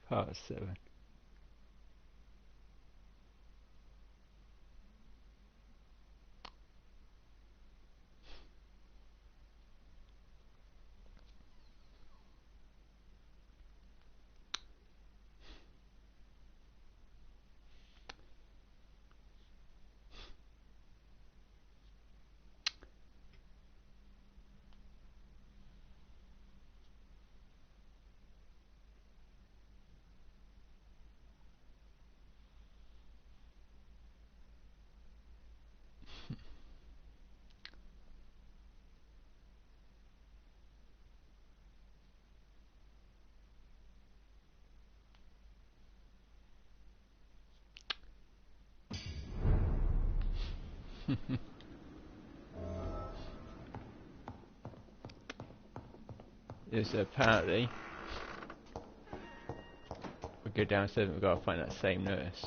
Part 7. Yes, apparently we go downstairs and we've got to find that same nurse.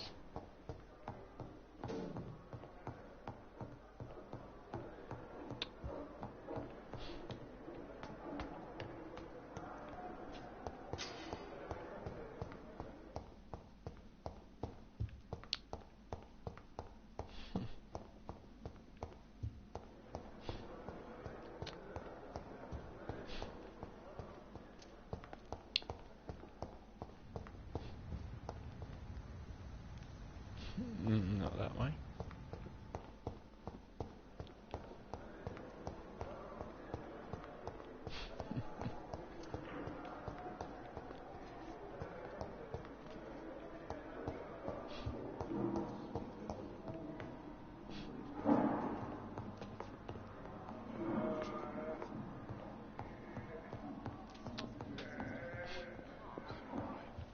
Not that way.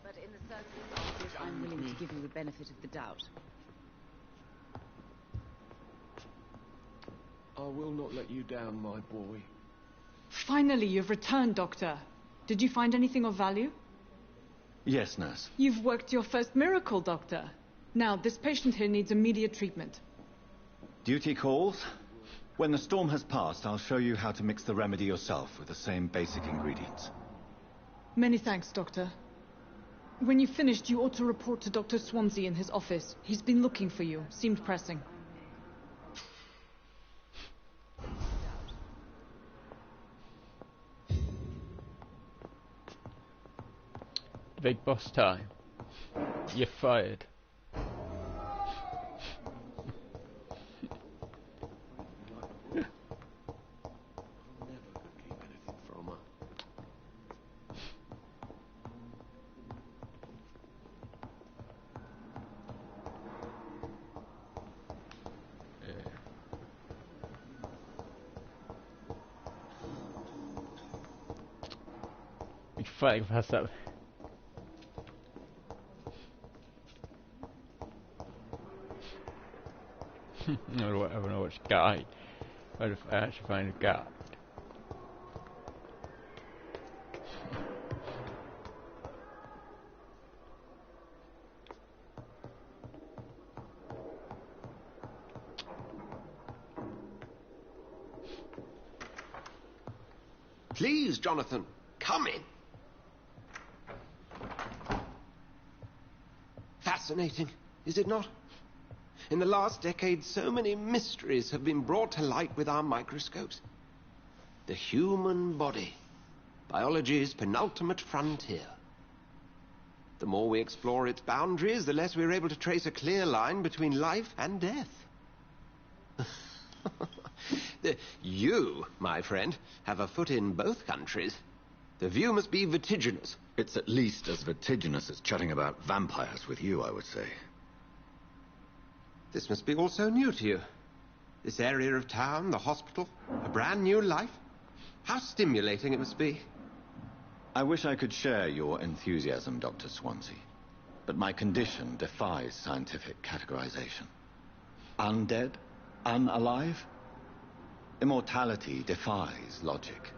But in the circumstances, I'm willing to give you the benefit of the doubt. I will not let you down, my boy. Finally, you've returned, Doctor. Did you find anything of value? Yes, nurse. You've worked your first miracle, Doctor. Now, this patient here needs immediate treatment. Duty calls. When the storm has passed, I'll show you how to mix the remedy yourself with the same basic ingredients. Many thanks, Doctor. When you've finished, you ought to report to Dr. Swansea in his office. He's been looking for you. Seemed pressing. Big boss time. You're fired. You're fighting past that. I don't know which guy. But if I actually find a guy. Please, Jonathan, come in. Fascinating, is it not? In the last decade, so many mysteries have been brought to light with our microscopes. The human body, biology's penultimate frontier. The more we explore its boundaries, the less we're able to trace a clear line between life and death. You, my friend, have a foot in both countries. The view must be vertiginous. It's at least as vertiginous as chatting about vampires with you, I would say. This must be all so new to you. This area of town, the hospital, a brand new life. How stimulating it must be. I wish I could share your enthusiasm, Dr. Swansea. But my condition defies scientific categorization. Undead? Unalive? Immortality defies logic.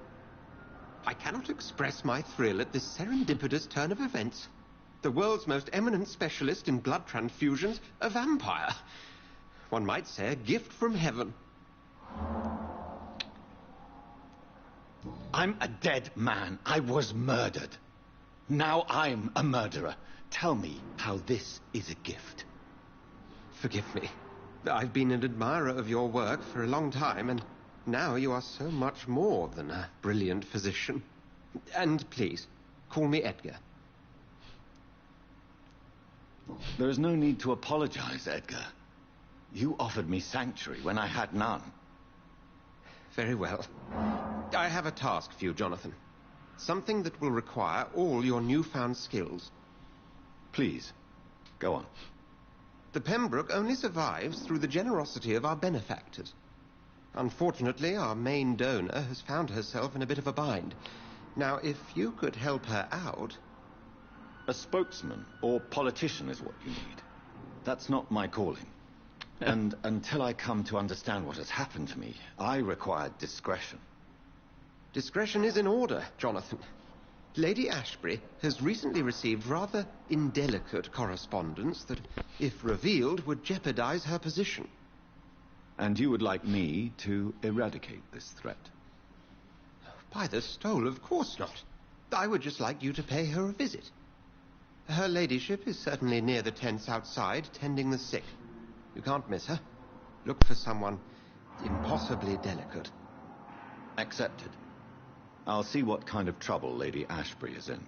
I cannot express my thrill at this serendipitous turn of events. The world's most eminent specialist in blood transfusions, a vampire. One might say a gift from heaven. I'm a dead man. I was murdered. Now I'm a murderer. Tell me how this is a gift. Forgive me. I've been an admirer of your work for a long time, and now you are so much more than a brilliant physician. And please, call me Edgar. There is no need to apologize, Edgar. You offered me sanctuary when I had none. Very well. I have a task for you, Jonathan. Something that will require all your newfound skills. Please, go on. The Pembroke only survives through the generosity of our benefactors. Unfortunately, our main donor has found herself in a bit of a bind. Now, if you could help her out... A spokesman or politician is what you need. That's not my calling. And until I come to understand what has happened to me, I require discretion. Discretion is in order, Jonathan. Lady Ashbury has recently received rather indelicate correspondence that, if revealed, would jeopardize her position. And you would like me to eradicate this threat? By the stole, of course not. I would just like you to pay her a visit. Her ladyship is certainly near the tents outside, tending the sick. You can't miss her. Look for someone impossibly delicate. Accepted. I'll see what kind of trouble Lady Ashbury is in.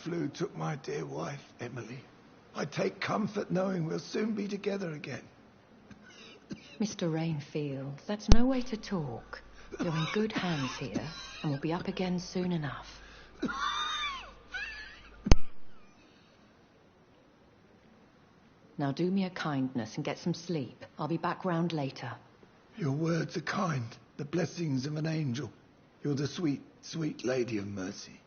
flu took my dear wife, Emily. I take comfort knowing we'll soon be together again. Mr. Rainfield, that's no way to talk. You're in good hands here, and we'll be up again soon enough. Now do me a kindness and get some sleep. I'll be back round later. Your words are kind, the blessings of an angel. You're the sweet, sweet Lady of Mercy.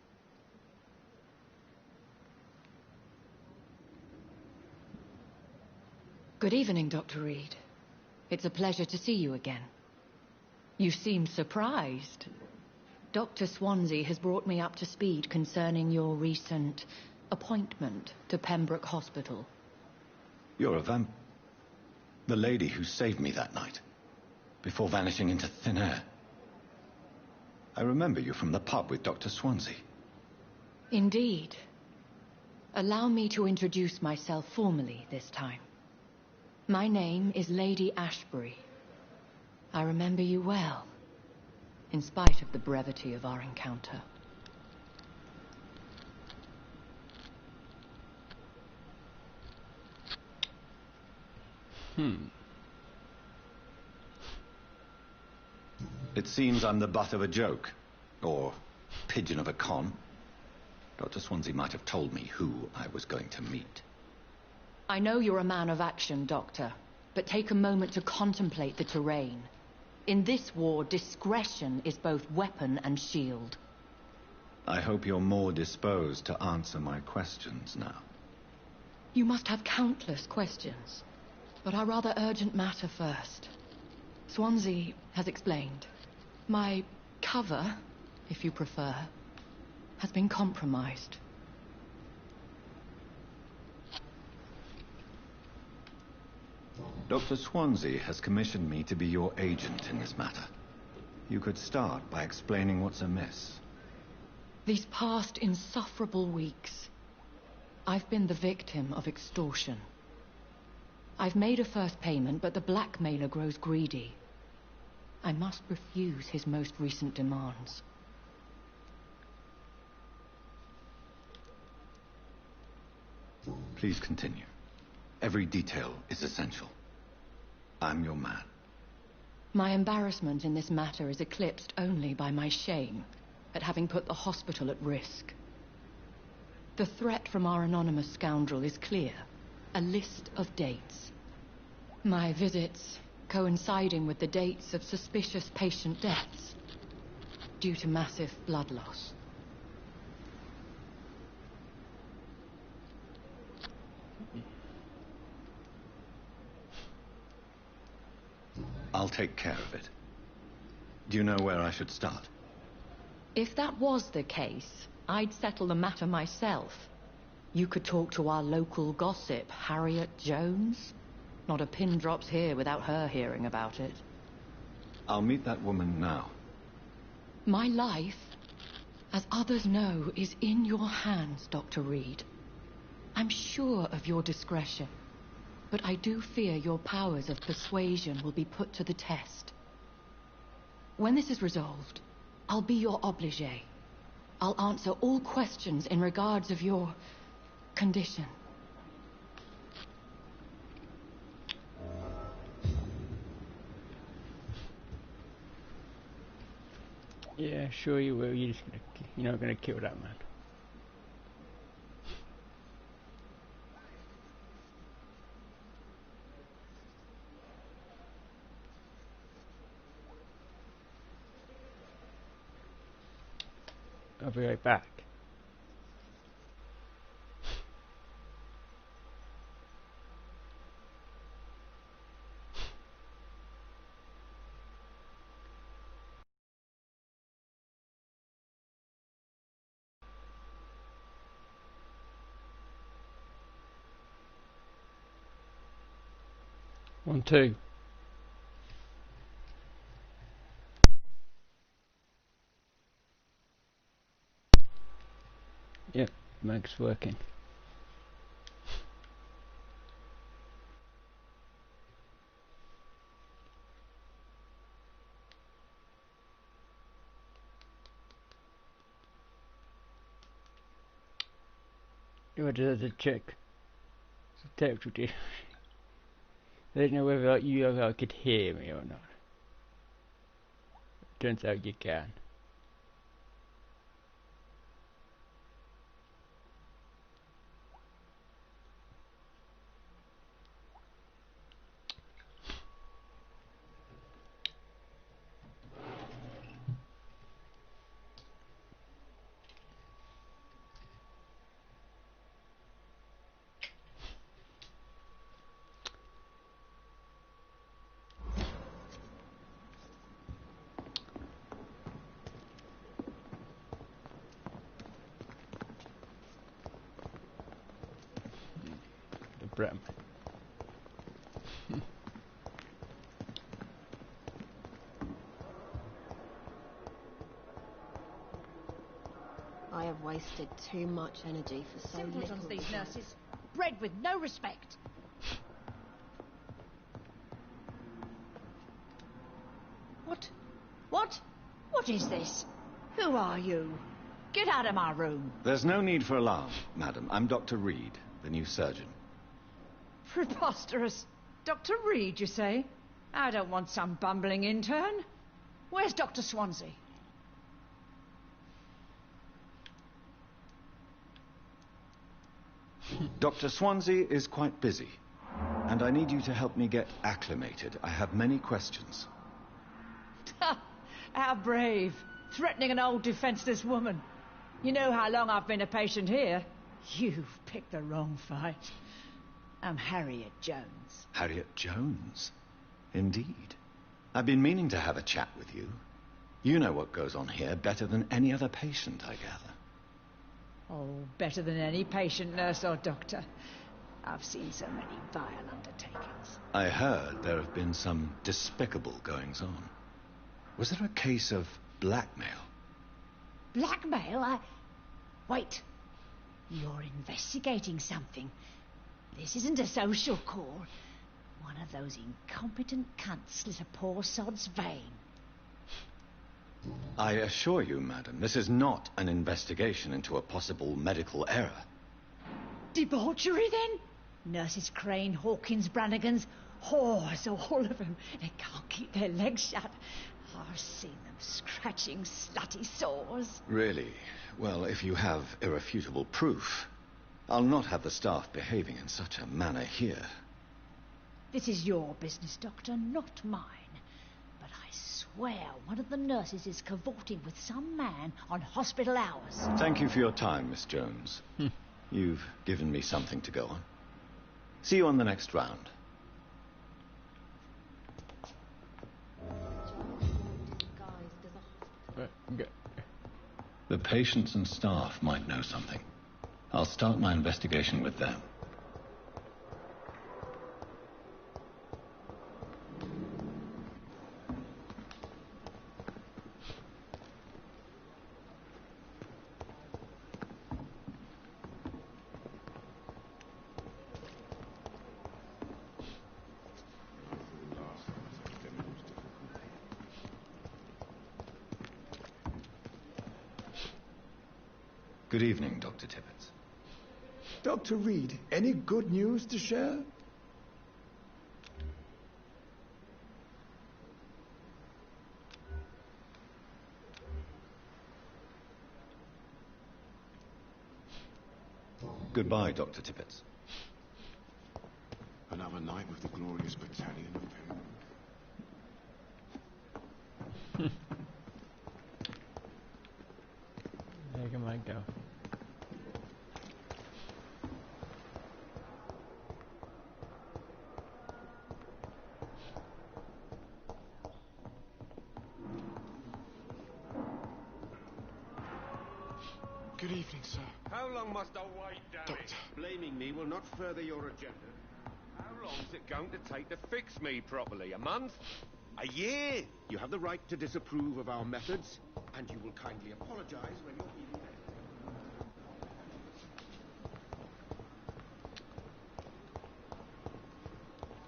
Good evening, Dr. Reed. It's a pleasure to see you again. You seem surprised. Dr. Swansea has brought me up to speed concerning your recent appointment to Pembroke Hospital. You're a the lady who saved me that night, before vanishing into thin air. I remember you from the pub with Dr. Swansea. Indeed. Allow me to introduce myself formally this time. My name is Lady Ashbury. I remember you well, in spite of the brevity of our encounter. It seems I'm the butt of a joke, or pigeon of a con. Dr. Swansea might have told me who I was going to meet. I know you're a man of action, Doctor, but take a moment to contemplate the terrain. In this war, discretion is both weapon and shield. I hope you're more disposed to answer my questions now. You must have countless questions, but our rather urgent matter first. Swansea has explained. My cover, if you prefer, has been compromised. Dr. Swansea has commissioned me to be your agent in this matter. You could start by explaining what's amiss. These past insufferable weeks, I've been the victim of extortion. I've made a first payment, but the blackmailer grows greedy. I must refuse his most recent demands. Please continue. Every detail is essential. I'm your man. My embarrassment in this matter is eclipsed only by my shame at having put the hospital at risk. The threat from our anonymous scoundrel is clear. A list of dates. My visits coinciding with the dates of suspicious patient deaths due to massive blood loss. I'll take care of it. Do you know where I should start? If that was the case, I'd settle the matter myself. You could talk to our local gossip, Harriet Jones. Not a pin drops here without her hearing about it. I'll meet that woman now. My life, as others know, is in your hands, Dr. Reed. I'm sure of your discretion, but I do fear your powers of persuasion will be put to the test. When this is resolved, I'll be your obligé. I'll answer all questions in regards of your condition. Yeah, sure you will. You're not gonna kill that man. I'll be right back. One, two. Yep, Meg's working. whether there's a check. Text with you. I don't know whether you could hear me or not. Turns out you can. Bram. I have wasted too much energy for so little. Simpletons, these nurses. Bred with no respect. What is this? Who are you? Get out of my room. There's no need for alarm, madam. I'm Dr. Reed, the new surgeon. Preposterous. Dr. Reed, you say? I don't want some bumbling intern. Where's Dr. Swansea? Dr. Swansea is quite busy, and I need you to help me get acclimated. I have many questions. How brave. Threatening an old defenseless woman. You know how long I've been a patient here? You've picked the wrong fight. I'm Harriet Jones. Harriet Jones? Indeed. I've been meaning to have a chat with you. You know what goes on here better than any other patient, I gather. Oh, better than any patient, nurse or doctor. I've seen so many vile undertakings. I heard there have been some despicable goings-on. Was there a case of blackmail? Blackmail? Wait. You're investigating something. This isn't a social call. One of those incompetent cunts slit a poor sod's vein. I assure you, madam, this is not an investigation into a possible medical error. Debauchery, then? Nurses Crane, Hawkins, Brannigans, whores, all of them. They can't keep their legs shut. I've seen them scratching slutty sores. Really? Well, if you have irrefutable proof, I'll not have the staff behaving in such a manner here. This is your business, Doctor, not mine. But I swear one of the nurses is cavorting with some man on hospital hours. Thank you for your time, Miss Jones. You've given me something to go on. See you on the next round. The patients and staff might know something. I'll start my investigation with them. Good evening, Dr. Tibbets. Dr. Reed, any good news to share? Goodbye, Dr. Tibbets. Another night with the glorious battalion of Pym. There you might go. Good evening, sir. How long must I wait, damn Doctor. it? Blaming me will not further your agenda. How long's it going to take to fix me properly? A month? A year? You have the right to disapprove of our methods, and you will kindly apologize when you're feeling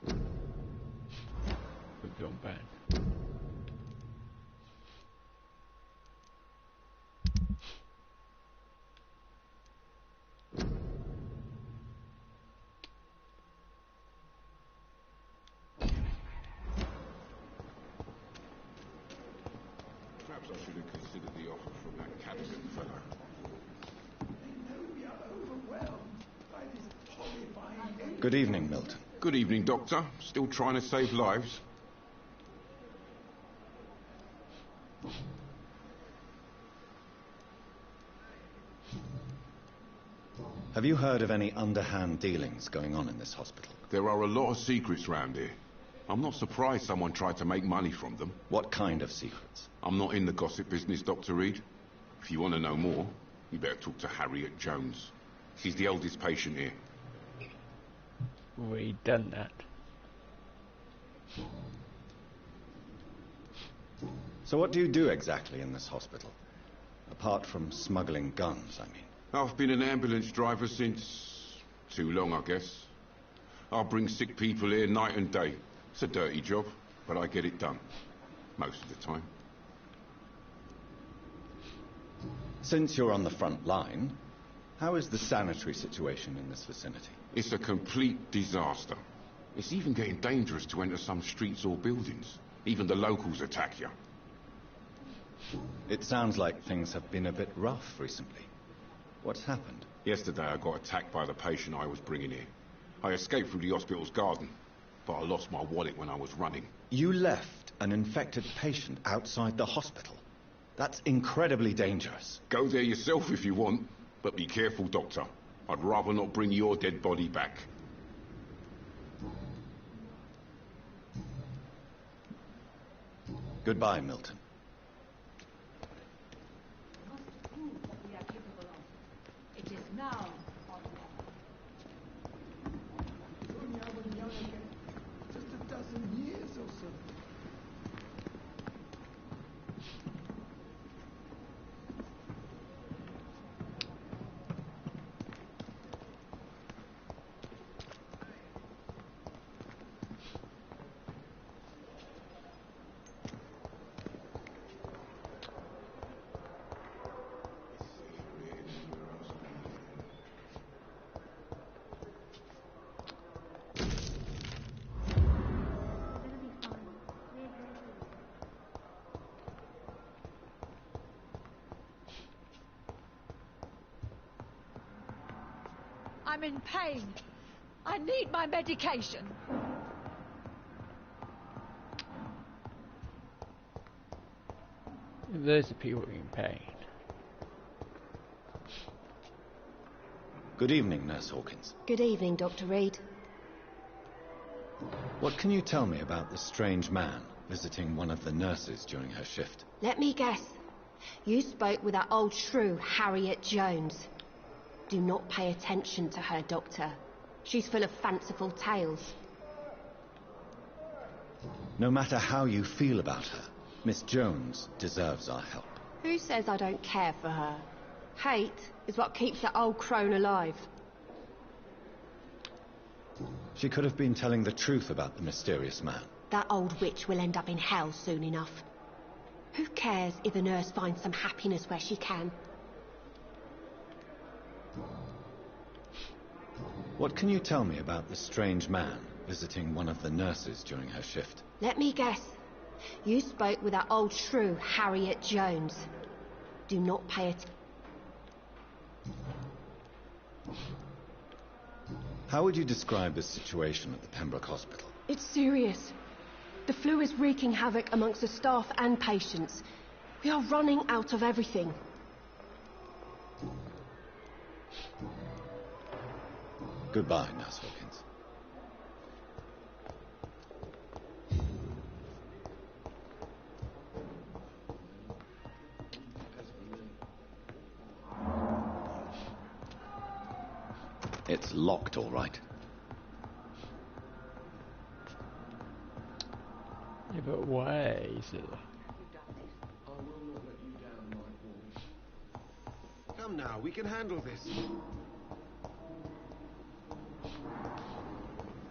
better. We've gone bad. Good evening, Milton. Good evening, Doctor. Still trying to save lives? Have you heard of any underhand dealings going on in this hospital? There are a lot of secrets round here. I'm not surprised someone tried to make money from them. What kind of secrets? I'm not in the gossip business, Dr. Reed. If you want to know more, you better talk to Harriet Jones. She's the eldest patient here. We done that. So what do you do exactly in this hospital? Apart from smuggling guns, I mean. I've been an ambulance driver since... too long, I guess. I bring sick people here night and day. It's a dirty job, but I get it done. Most of the time. Since you're on the front line, how is the sanitary situation in this vicinity? It's a complete disaster. It's even getting dangerous to enter some streets or buildings. Even the locals attack you. It sounds like things have been a bit rough recently. What's happened? Yesterday I got attacked by the patient I was bringing here. I escaped through the hospital's garden, but I lost my wallet when I was running. You left an infected patient outside the hospital? That's incredibly dangerous. Go there yourself if you want, but be careful, Doctor. I'd rather not bring your dead body back. Goodbye, Milton. It is now. Just a dozen years or so. I'm in pain. I need my medication. Those are people in pain. Good evening, Nurse Hawkins. Good evening, Dr. Reed. What can you tell me about the strange man visiting one of the nurses during her shift? Let me guess. You spoke with that old shrew, Harriet Jones. Do not pay attention to her, Doctor. She's full of fanciful tales. No matter how you feel about her, Miss Jones deserves our help. Who says I don't care for her? Hate is what keeps that old crone alive. She could have been telling the truth about the mysterious man. That old witch will end up in hell soon enough. Who cares if the nurse finds some happiness where she can? What can you tell me about the strange man visiting one of the nurses during her shift? Let me guess. You spoke with that old shrew, Harriet Jones. Do not pay attention. How would you describe the situation at the Pembroke Hospital? It's serious. The flu is wreaking havoc amongst the staff and patients. We are running out of everything. Goodbye, Nurse Hawkins. It's locked, all right. Yeah, but why is it? Come now, we can handle this.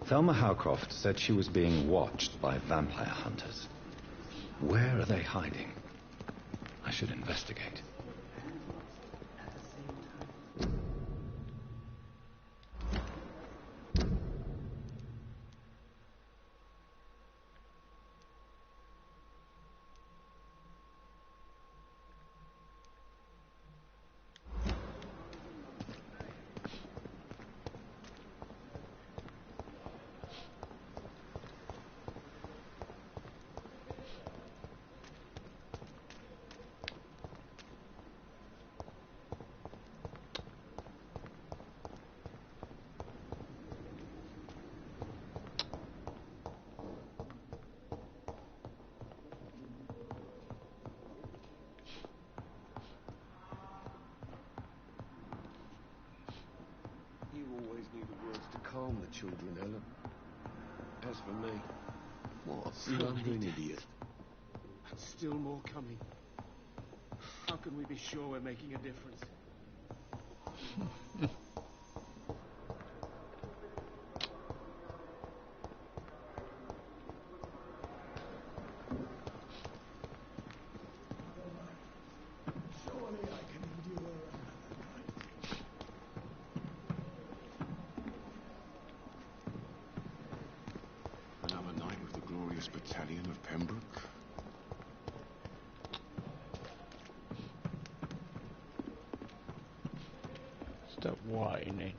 Thelma Howcroft said she was being watched by vampire hunters. Where are they hiding? I should investigate. harm the children, Ellen. As for me... What? You hungry idiot. And still more coming. How can we be sure we're making a difference? Surely I can endure Another night with the glorious battalion of Pembroke. Stop whining.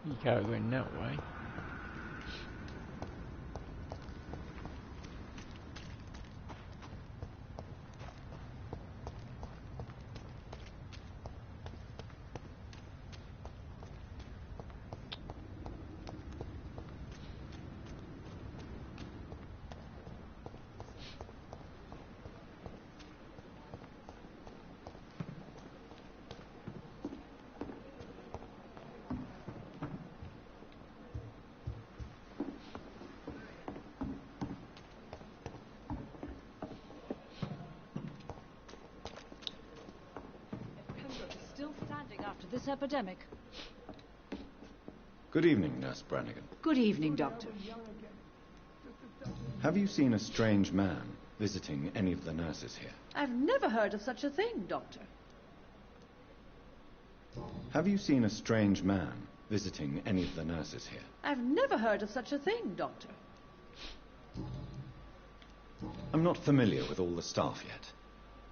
You can't go in that way. Still standing after this epidemic. Good evening, Nurse Brannigan. Good evening, Doctor. Have you seen a strange man visiting any of the nurses here? I've never heard of such a thing, Doctor. Have you seen a strange man visiting any of the nurses here? I've never heard of such a thing, Doctor. I'm not familiar with all the staff yet.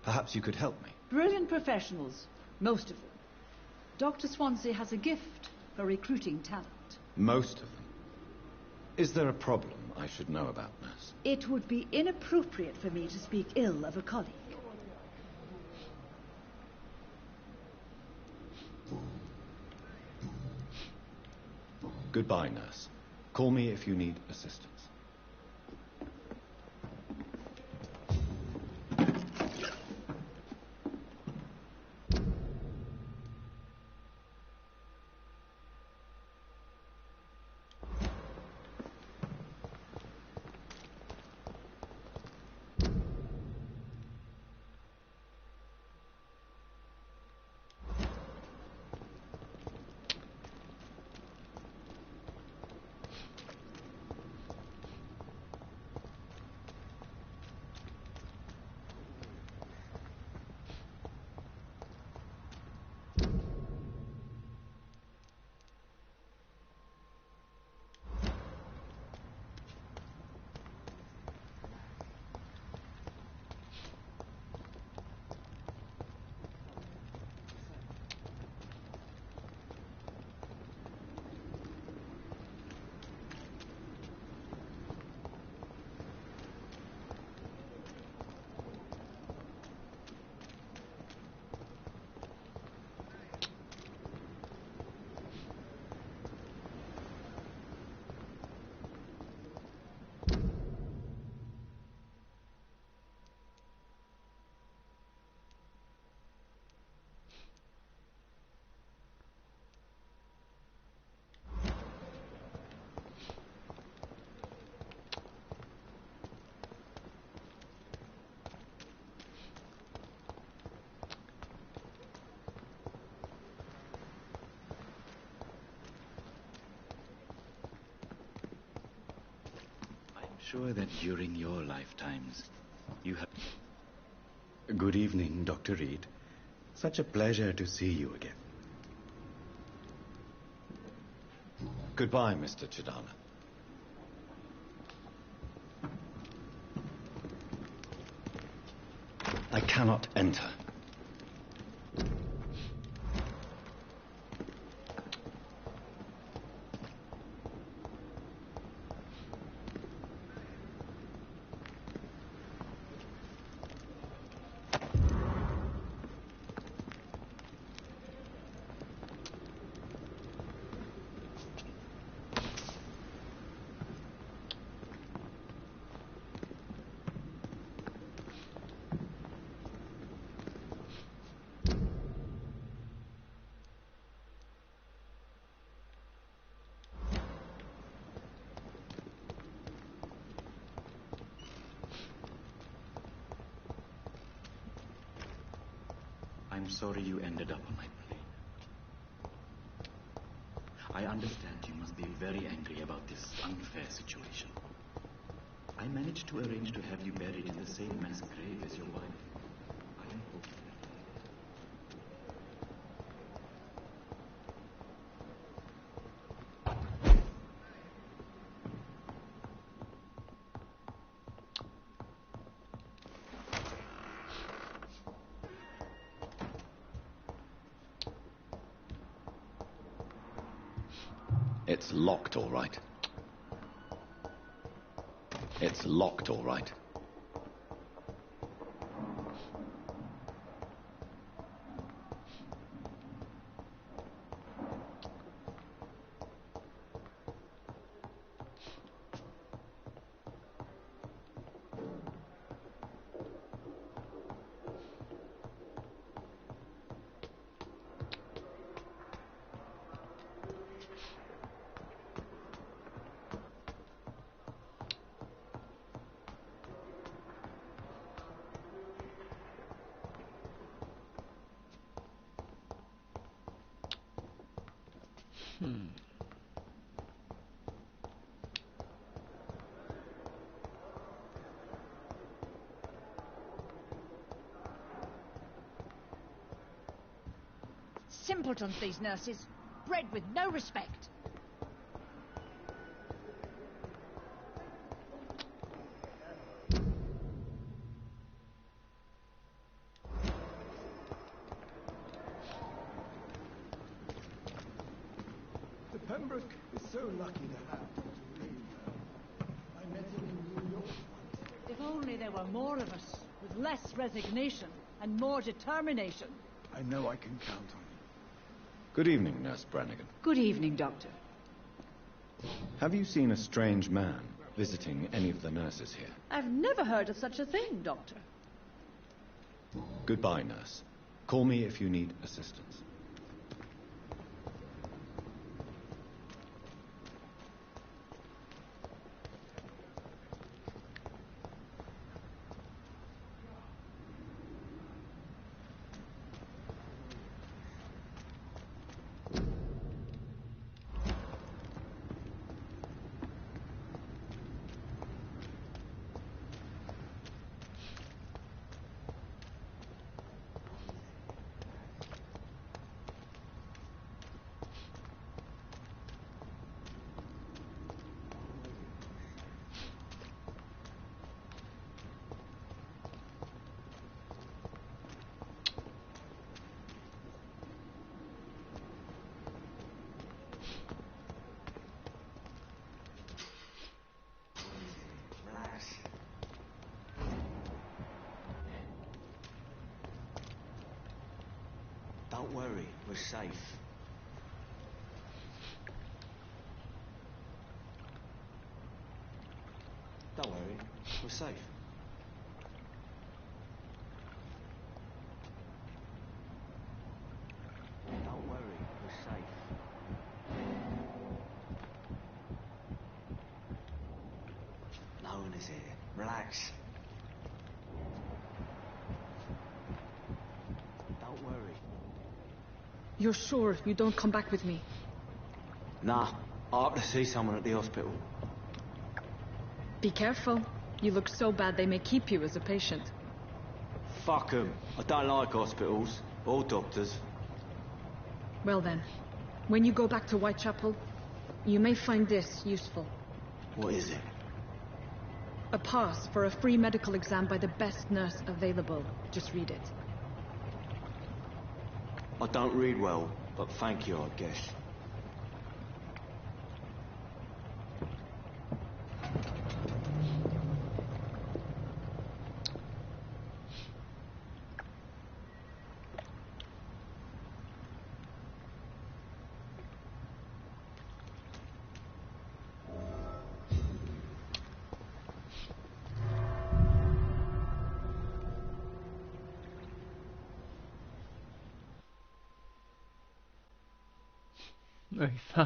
Perhaps you could help me. Brilliant professionals, most of them. Dr. Swansea has a gift for recruiting talent. Most of them. Is there a problem I should know about, nurse? It would be inappropriate for me to speak ill of a colleague. Goodbye, nurse. Call me if you need assistance. sure that during your lifetimes you have... Good evening, Dr. Reed. Such a pleasure to see you again. Goodbye, Mr. Chidana. I cannot enter. I'm sorry you ended up on my plane. I understand you must be very angry about this unfair situation. I managed to arrange to have you buried in the same mass grave as your wife. I am hoping. It's locked, all right. It's locked, all right. Simpletons, these nurses. Bred with no respect. The Pembroke is so lucky to have Dr. Reed. I met him in New York once. If only there were more of us, with less resignation and more determination. I know I can count on you. Good evening, Nurse Brannigan. Good evening, Doctor. Have you seen a strange man visiting any of the nurses here? I've never heard of such a thing, Doctor. Goodbye, nurse. Call me if you need assistance. Don't worry, we're safe. Don't worry, we're safe. Don't worry, we're safe. No one is here. Relax. Don't worry. You're sure you don't come back with me? Nah, I have to see someone at the hospital. Be careful. You look so bad they may keep you as a patient. Fuck 'em. I don't like hospitals. Or doctors. Well then, when you go back to Whitechapel, you may find this useful. What is it? A pass for a free medical exam by the best nurse available. Just read it. I don't read well, but thank you, I guess.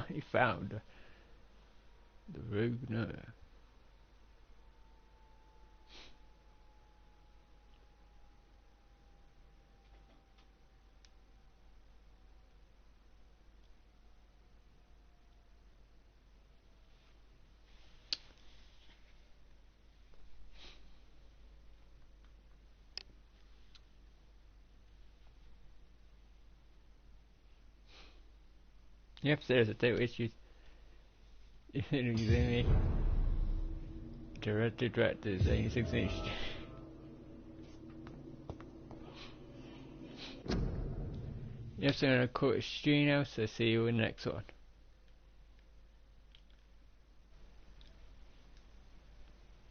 He found the rogue nerve. The upstairs are two issues. Directors, 86 inch. Yes, I'm going to call it Stream now, so see you in the next one.